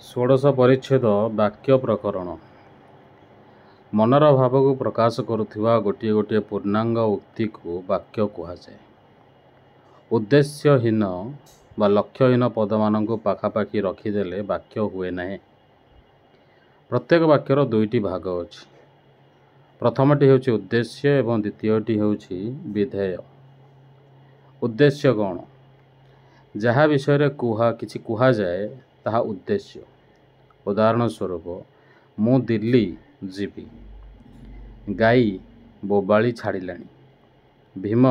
ଷୋଡ଼ଶ ପରିଚ୍ଛେଦ ବାକ୍ୟ ପ୍ରକରଣ। ମନର ଭାବକୁ ପ୍ରକାଶ କରୁଥିବା ଗୋଟିଏ ଗୋଟିଏ ପୂର୍ଣ୍ଣାଙ୍ଗ ଉକ୍ତିକୁ ବାକ୍ୟ କୁହାଯାଏ। ଉଦ୍ଦେଶ୍ୟହୀନ ବା ଲକ୍ଷ୍ୟହୀନ ପଦମାନଙ୍କୁ ପାଖାପାଖି ରଖିଦେଲେ ବାକ୍ୟ ହୁଏ ନାହିଁ। ପ୍ରତ୍ୟେକ ବାକ୍ୟର ଦୁଇଟି ଭାଗ ଅଛି। ପ୍ରଥମଟି ହେଉଛି ଉଦ୍ଦେଶ୍ୟ ଏବଂ ଦ୍ୱିତୀୟଟି ହେଉଛି ବିଧେୟ। ଉଦ୍ଦେଶ୍ୟ କ'ଣ? ଯାହା ବିଷୟରେ କିଛି କୁହାଯାଏ ତାହା ଉଦ୍ଦେଶ୍ୟ। ଉଦାହରଣ ସ୍ୱରୂପ, ମୁଁ ଦିଲ୍ଲୀ ଯିବି। ଗାଈ ବୋବାଳି ଛାଡ଼ିଲାଣି। ଭୀମ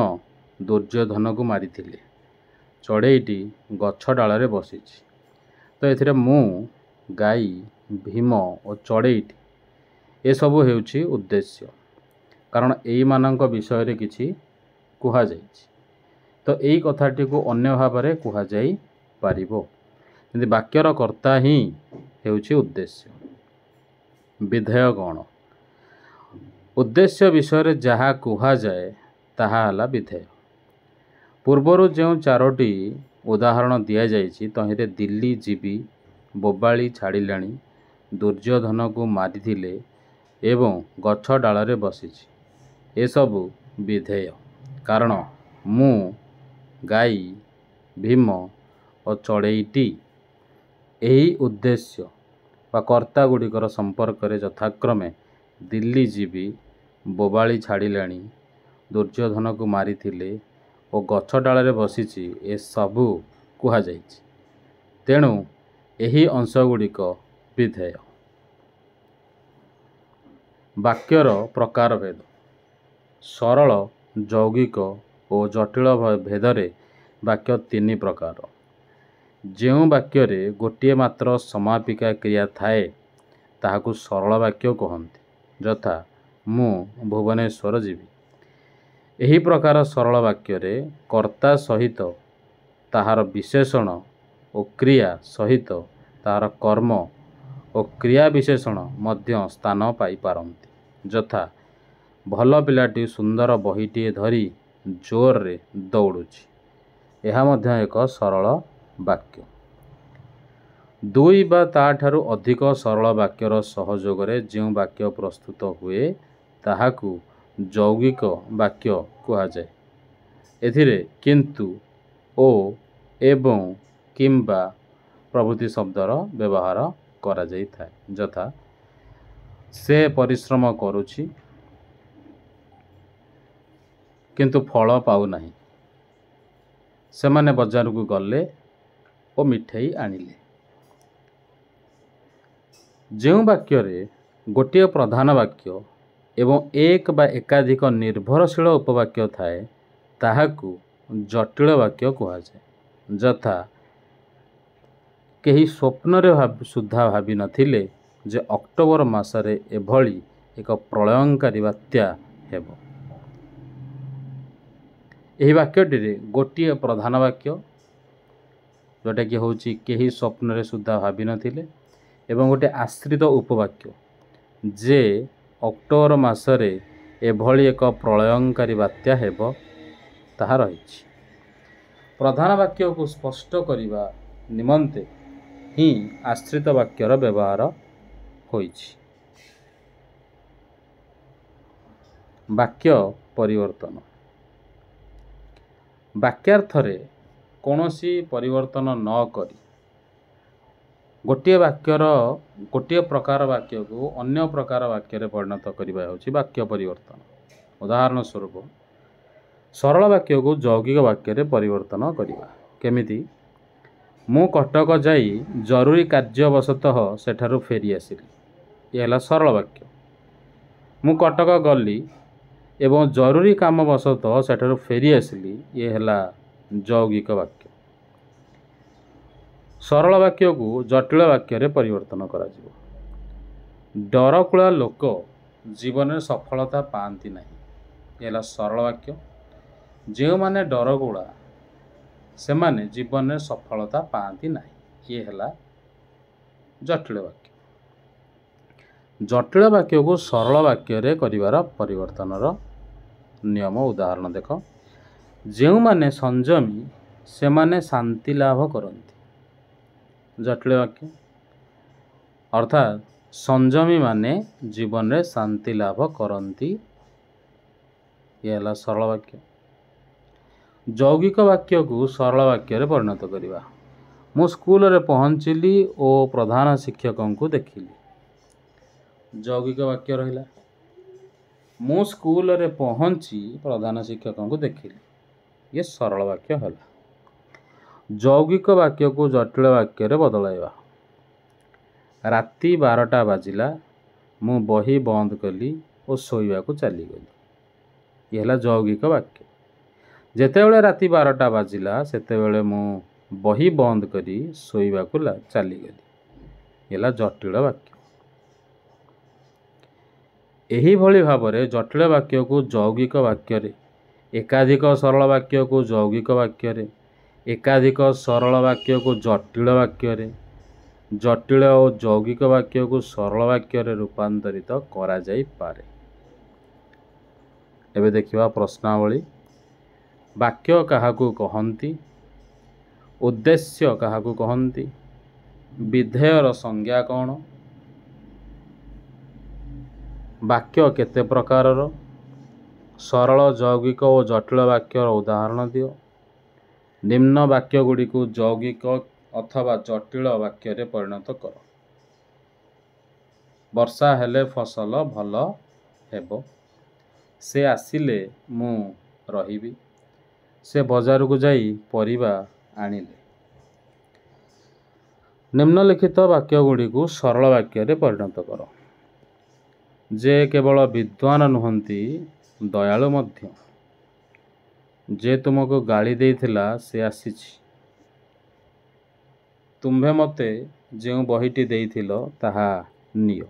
ଦୁର୍ଯ୍ୟୋଧନକୁ ମାରିଥିଲେ। ଚଢ଼େଇଟି ଗଛ ଡାଳରେ ବସିଛି। ତ ଏଥିରେ ମୁଁ, ଗାଈ, ଭୀମ ଓ ଚଢ଼େଇଟି ଏସବୁ ହେଉଛି ଉଦ୍ଦେଶ୍ୟ, କାରଣ ଏଇମାନଙ୍କ ବିଷୟରେ କିଛି କୁହାଯାଇଛି। ତ ଏଇ କଥାଟିକୁ ଅନ୍ୟ ଭାବରେ କୁହାଯାଇପାରିବ, କିନ୍ତୁ ବାକ୍ୟର କର୍ତ୍ତା ହିଁ ହେଉଛି ଉଦ୍ଦେଶ୍ୟ। ବିଧେୟ କ'ଣ? ଉଦ୍ଦେଶ୍ୟ ବିଷୟରେ ଯାହା କୁହାଯାଏ ତାହା ହେଲା ବିଧେୟ। ପୂର୍ବରୁ ଯେଉଁ ଚାରୋଟି ଉଦାହରଣ ଦିଆଯାଇଛି ତହିଁରେ ଦିଲ୍ଲୀ ଯିବି, ବୋବାଳି ଛାଡ଼ିଲାଣି, ଦୁର୍ଯ୍ୟୋଧନକୁ ମାରିଥିଲେ ଏବଂ ଗଛ ଡାଳରେ ବସିଛି ଏସବୁ ବିଧେୟ, କାରଣ ମୁଁ, ଗାଈ, ଭୀମ ଓ ଚଢ଼େଇଟି ଏହି ଉଦ୍ଦେଶ୍ୟ ବା କର୍ତ୍ତା ଗୁଡ଼ିକର ସମ୍ପର୍କରେ ଯଥାକ୍ରମେ ଦିଲ୍ଲୀ ଯିବି, ବୋବାଳି ଛାଡ଼ିଲାଣି, ଦୁର୍ଯ୍ୟୋଧନକୁ ମାରିଥିଲେ ଓ ଗଛ ଡାଳରେ ବସିଛି ଏସବୁ କୁହାଯାଇଛି। ତେଣୁ ଏହି ଅଂଶଗୁଡ଼ିକ ବିଧେୟ। ବାକ୍ୟର ପ୍ରକାରଭେଦ। ସରଳ, ଯୌଗିକ ଓ ଜଟିଳ ଭେଦରେ ବାକ୍ୟ ତିନି ପ୍ରକାର। ଯେଉଁ ବାକ୍ୟରେ ଗୋଟିଏ ମାତ୍ର ସମାପିକା କ୍ରିୟା ଥାଏ ତାହାକୁ ସରଳ ବାକ୍ୟ କହନ୍ତି, ଯଥା ମୁଁ ଭୁବନେଶ୍ୱର ଯିବି। ଏହି ପ୍ରକାର ସରଳ ବାକ୍ୟରେ କର୍ତ୍ତା ସହିତ ତାହାର ବିଶେଷଣ ଓ କ୍ରିୟା ସହିତ ତାହାର କର୍ମ ଓ କ୍ରିୟା ବିଶେଷଣ ମଧ୍ୟ ସ୍ଥାନ ପାଇପାରନ୍ତି, ଯଥା ଭଲ ପିଲାଟି ସୁନ୍ଦର ବହିଟିଏ ଧରି ଜୋରରେ ଦୌଡ଼ୁଛି। ଏହା ମଧ୍ୟ ଏକ ସରଳ ବାକ୍ୟ। ଦୁଇ ବା ତା'ଠାରୁ ଅଧିକ ସରଳ ବାକ୍ୟର ସହଯୋଗରେ ଯେଉଁ ବାକ୍ୟ ପ୍ରସ୍ତୁତ ହୁଏ ତାହାକୁ ଯୌଗିକ ବାକ୍ୟ କୁହାଯାଏ। ଏଥିରେ କିନ୍ତୁ, ଓ, ଏବଂ, କିମ୍ବା ପ୍ରଭୃତି ଶବ୍ଦର ବ୍ୟବହାର କରାଯାଇଥାଏ, ଯଥା ସେ ପରିଶ୍ରମ କରୁଛି କିନ୍ତୁ ଫଳ ପାଉନାହିଁ। ସେମାନେ ବଜାରକୁ ଗଲେ ଓ ମିଠେଇ ଆଣିଲେ। ଯେଉଁ ବାକ୍ୟରେ ଗୋଟିଏ ପ୍ରଧାନ ବାକ୍ୟ ଏବଂ ଏକ ବା ଏକାଧିକ ନିର୍ଭରଶୀଳ ଉପବାକ୍ୟ ଥାଏ ତାହାକୁ ଜଟିଳ ବାକ୍ୟ କୁହାଯାଏ, ଯଥା କେହି ସ୍ୱପ୍ନରେ ସୁଦ୍ଧା ଭାବିନଥିଲେ ଯେ ଅକ୍ଟୋବର ମାସରେ ଏଭଳି ଏକ ପ୍ରଳୟଙ୍କରୀ ବାତ୍ୟା ହେବ। ଏହି ବାକ୍ୟଟିରେ ଗୋଟିଏ ପ୍ରଧାନ ବାକ୍ୟ, ଯେଉଁଟାକି ହେଉଛି କେହି ସ୍ୱପ୍ନରେ ସୁଦ୍ଧା ଭାବିନଥିଲେ, ଏବଂ ଗୋଟିଏ ଆଶ୍ରିତ ଉପବାକ୍ୟ ଯେ ଅକ୍ଟୋବର ମାସରେ ଏଭଳି ଏକ ପ୍ରଳୟଙ୍କରୀ ବାତ୍ୟା ହେବ ତାହା ରହିଛି। ପ୍ରଧାନ ବାକ୍ୟକୁ ସ୍ପଷ୍ଟ କରିବା ନିମନ୍ତେ ହିଁ ଆଶ୍ରିତ ବାକ୍ୟର ବ୍ୟବହାର ହୋଇଛି। ବାକ୍ୟ ପରିବର୍ତ୍ତନ। ବାକ୍ୟାର୍ଥରେ କୌଣସି ପରିବର୍ତ୍ତନ ନ କରି ଗୋଟିଏ ପ୍ରକାର ବାକ୍ୟକୁ ଅନ୍ୟ ପ୍ରକାର ବାକ୍ୟରେ ପରିଣତ କରିବା ହେଉଛି ବାକ୍ୟ ପରିବର୍ତ୍ତନ। ଉଦାହରଣ ସ୍ୱରୂପ, ସରଳ ବାକ୍ୟକୁ ଯୌଗିକ ବାକ୍ୟରେ ପରିବର୍ତ୍ତନ କରିବା। କେମିତି? ମୁଁ କଟକ ଯାଇ ଜରୁରୀ କାର୍ଯ୍ୟବଶତଃ ସେଠାରୁ ଫେରିଆସିଲି। ଏ ହେଲା ସରଳ ବାକ୍ୟ। ମୁଁ କଟକ ଗଲି ଏବଂ ଜରୁରୀ କାମ ବଶତଃ ସେଠାରୁ ଫେରିଆସିଲି, ଇଏ ହେଲା ଯୌଗିକ ବାକ୍ୟ। ସରଳ ବାକ୍ୟକୁ ଜଟିଳ ବାକ୍ୟରେ ପରିବର୍ତ୍ତନ କରାଯିବ। ଡରକୁଳା ଲୋକ ଜୀବନରେ ସଫଳତା ପାଆନ୍ତି ନାହିଁ। ଏ ହେଲା ସରଳ ବାକ୍ୟ। ଯେଉଁମାନେ ଡରକୁଳା ସେମାନେ ଜୀବନରେ ସଫଳତା ପାଆନ୍ତି ନାହିଁ। ଇଏ ହେଲା ଜଟିଳ ବାକ୍ୟ। ଜଟିଳ ବାକ୍ୟକୁ ସରଳ ବାକ୍ୟରେ କରିବାର ପରିବର୍ତ୍ତନର ନିୟମ ଉଦାହରଣ ଦେଖ। ଯେଉଁମାନେ ସଂଯମୀ ସେମାନେ ଶାନ୍ତି ଲାଭ କରନ୍ତି। ଜଟିଳ ବାକ୍ୟ। अर्थात संयमी माने जीवन में शांति लाभ करती। यह है सरल वाक्य। यौगिक वाक्य को सरल वाक्य परिणत करवा। मु स्कूल रे पहुँचली और प्रधान शिक्षक को देखिली। यौगिक वाक्य रहा। मु स्कूल रे पहुँची प्रधान शिक्षक को देखिली। ये सरल वाक्य है। यौगिक वाक्य को जटिल वाक्य रे बदलाइवा। राति 12टा बाजिला, मु बही बंद कली और शोइबा को चलीगली। यह है यौगिक वाक्य। जेतेबेले राति 12टा बाजिला सेतेबेले मु बही बंद करी शोइबा को चलीगली। यह है जटिल वाक्य। एही भली भाबरे जटिल वाक्य को यौगिक वाक्य रे, एकाधिक सरल वाक्य को यौगिक वाक्य रे, एकाधिक सरल वाक्य को जटिल वाक्य रे, जटिल और यौगिक वाक्य को सरल वाक्य रे रूपांतरित करा जाई पारे। एबे देखिवा प्रश्नावली। वाक्य काहाकू कहंती, उद्देश्य काहाकू कहंती, विधेयर संज्ञा कौन, वाक्य केते प्रकारर, सरल यौगिक और जटिल वाक्यर उदाहरण दियो, निम्न वाक्य गुड़ी को यौगिक अथवा जटिल वाक्य रे परिणत कर। वर्षा हेले फसल भल हेबो, से आसिले मु रहिबी, से बजार को जाई परिबा आनिले। निम्नलिखित वाक्य गुड़ी को सरल वाक्य रे परिणत कर। जे केवल विद्वान नुहंती दयालु मध्य। जे तुमको गाली देइथिला से आसीछि। तुम्भे मते जेउ बहीटी देइथिलो ताहा नियो।